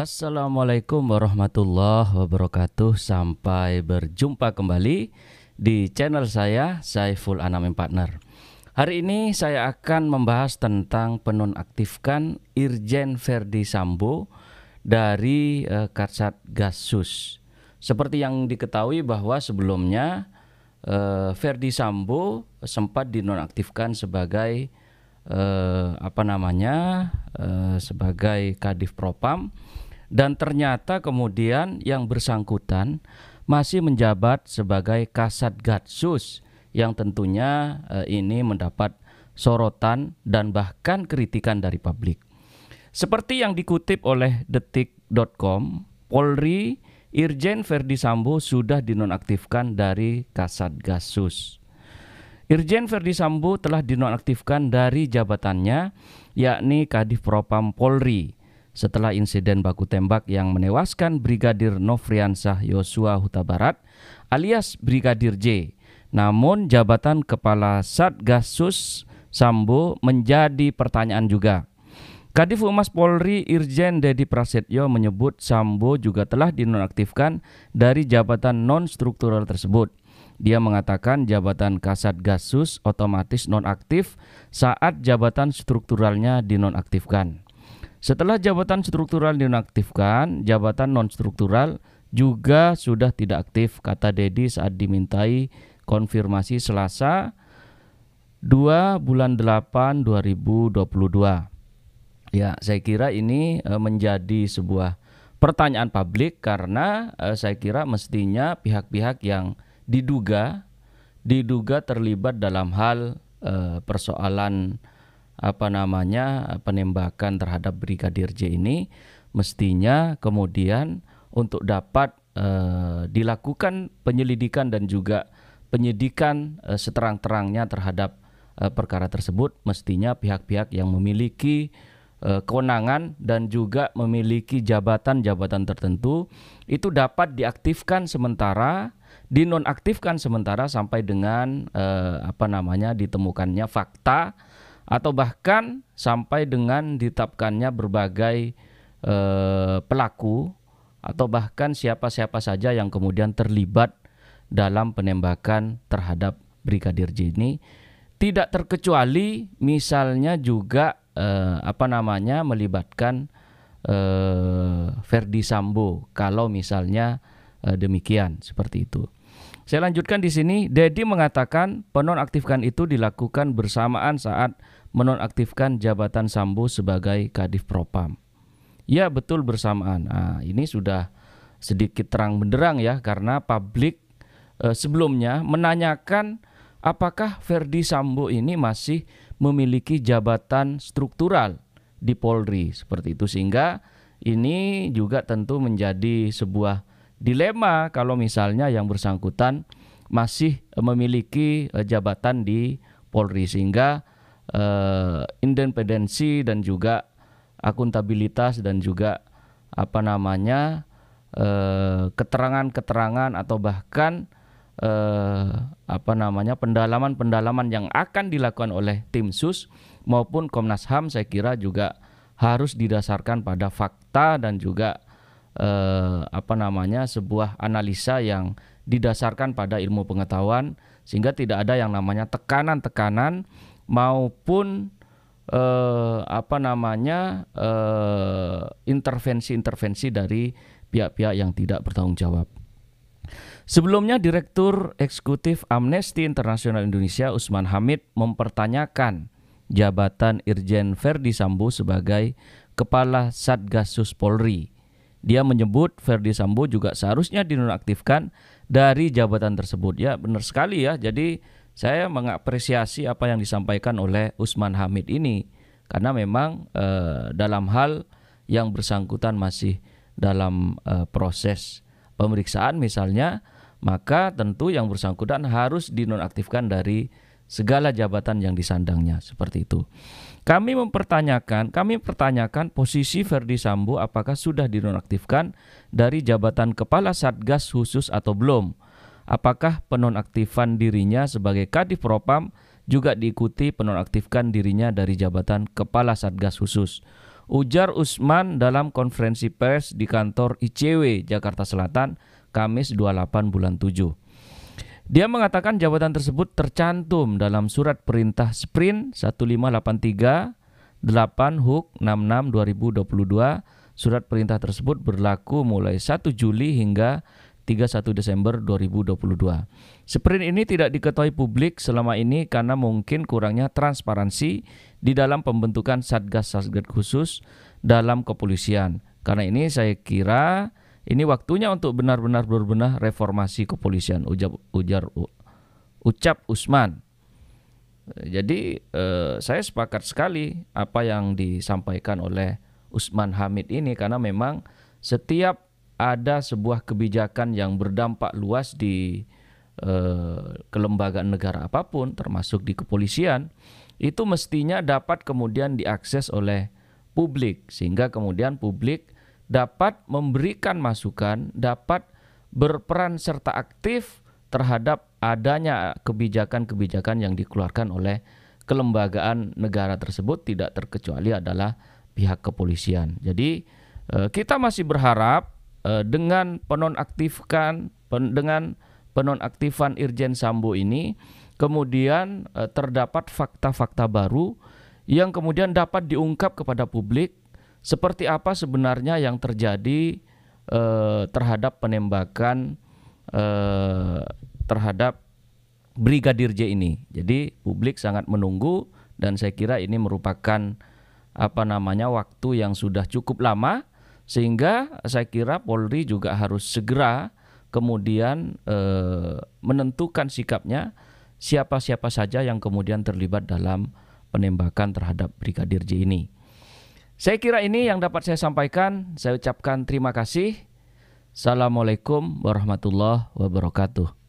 Assalamualaikum warahmatullahi wabarakatuh. Sampai berjumpa kembali di channel saya, Saiful Anam Partner. Hari ini saya akan membahas tentang penonaktifkan Irjen Verdi Sambo dari Kasatgasus. Seperti yang diketahui bahwa sebelumnya Verdi Sambo sempat dinonaktifkan sebagai sebagai Kadif Propam, dan ternyata kemudian yang bersangkutan masih menjabat sebagai Kasatgasus yang tentunya ini mendapat sorotan dan bahkan kritikan dari publik. Seperti yang dikutip oleh detik.com, Polri Irjen Verdi Sambo sudah dinonaktifkan dari Kasatgasus. Irjen Verdi Sambo telah dinonaktifkan dari jabatannya, yakni Kadif Propam Polri, setelah insiden baku tembak yang menewaskan Brigadir Nofriansah Yosua Huta Barat alias Brigadir J. Namun jabatan Kepala Satgasus Sambo menjadi pertanyaan juga. Kadif Humas Polri Irjen Dedi Prasetyo menyebut Sambo juga telah dinonaktifkan dari jabatan non-struktural tersebut. Dia mengatakan jabatan Kasatgasus otomatis nonaktif saat jabatan strukturalnya dinonaktifkan. Setelah jabatan struktural dinonaktifkan, jabatan non-struktural juga sudah tidak aktif, kata Dedi saat dimintai konfirmasi Selasa 2/8/2022. Ya, saya kira ini menjadi sebuah pertanyaan publik karena saya kira mestinya pihak-pihak yang diduga terlibat dalam hal persoalan penembakan terhadap Brigadir J ini mestinya kemudian untuk dapat dilakukan penyelidikan dan juga penyidikan seterang-terangnya terhadap perkara tersebut, mestinya pihak-pihak yang memiliki kewenangan dan juga memiliki jabatan-jabatan tertentu itu dapat diaktifkan sementara, dinonaktifkan sementara sampai dengan ditemukannya fakta atau bahkan sampai dengan ditetapkannya berbagai pelaku atau bahkan siapa-siapa saja yang kemudian terlibat dalam penembakan terhadap Brigadir J ini, tidak terkecuali misalnya juga melibatkan Verdi Sambo kalau misalnya demikian seperti itu. Saya lanjutkan di sini. Dedi mengatakan penonaktifkan itu dilakukan bersamaan saat menonaktifkan jabatan Sambo sebagai Kadif Propam. Ya, betul, bersamaan. Nah, ini sudah sedikit terang benderang ya, karena publik sebelumnya menanyakan apakah Verdi Sambo ini masih memiliki jabatan struktural di Polri seperti itu, sehingga ini juga tentu menjadi sebuah dilema kalau misalnya yang bersangkutan masih memiliki jabatan di Polri, sehingga independensi dan juga akuntabilitas dan juga keterangan-keterangan atau bahkan pendalaman-pendalaman yang akan dilakukan oleh tim sus maupun Komnas HAM, saya kira juga harus didasarkan pada fakta dan juga sebuah analisa yang didasarkan pada ilmu pengetahuan, sehingga tidak ada yang namanya tekanan-tekanan maupun intervensi-intervensi dari pihak-pihak yang tidak bertanggung jawab. Sebelumnya, Direktur Eksekutif Amnesty International Indonesia Usman Hamid mempertanyakan jabatan Irjen Verdi Sambo sebagai Kepala Satgasus Polri. Dia menyebut Verdi Sambo juga seharusnya dinonaktifkan dari jabatan tersebut. Ya, benar sekali ya. Jadi saya mengapresiasi apa yang disampaikan oleh Usman Hamid ini, karena memang dalam hal yang bersangkutan masih dalam proses pemeriksaan misalnya, maka tentu yang bersangkutan harus dinonaktifkan dari segala jabatan yang disandangnya seperti itu. Kami pertanyakan posisi Verdi Sambo apakah sudah dinonaktifkan dari jabatan Kepala Satgas Khusus atau belum. Apakah penonaktifan dirinya sebagai Kadif Propam juga diikuti penonaktifkan dirinya dari jabatan Kepala Satgas Khusus. Ujar Usman dalam konferensi pers di kantor ICW Jakarta Selatan Kamis 28 bulan 7. Dia mengatakan jabatan tersebut tercantum dalam surat perintah Sprint 1583 8 Huk 66 2022. Surat perintah tersebut berlaku mulai 1 Juli hingga 31 Desember 2022. Sprint ini tidak diketahui publik selama ini karena mungkin kurangnya transparansi di dalam pembentukan satgas-satgas khusus dalam kepolisian. Karena ini saya kira ini waktunya untuk benar-benar berbenah reformasi kepolisian, ucap Usman. Jadi saya sepakat sekali apa yang disampaikan oleh Usman Hamid ini, karena memang setiap ada sebuah kebijakan yang berdampak luas di kelembagaan negara apapun, termasuk di kepolisian, itu mestinya dapat kemudian diakses oleh publik, sehingga kemudian publik dapat memberikan masukan, dapat berperan serta aktif terhadap adanya kebijakan-kebijakan yang dikeluarkan oleh kelembagaan negara tersebut, tidak terkecuali adalah pihak kepolisian. Jadi kita masih berharap dengan penonaktifan Irjen Sambo ini kemudian terdapat fakta-fakta baru yang kemudian dapat diungkap kepada publik seperti apa sebenarnya yang terjadi terhadap penembakan terhadap Brigadir J ini. Jadi publik sangat menunggu dan saya kira ini merupakan waktu yang sudah cukup lama, sehingga saya kira Polri juga harus segera kemudian menentukan sikapnya siapa-siapa saja yang kemudian terlibat dalam penembakan terhadap Brigadir J ini. Saya kira ini yang dapat saya sampaikan. Saya ucapkan terima kasih. Assalamualaikum warahmatullahi wabarakatuh.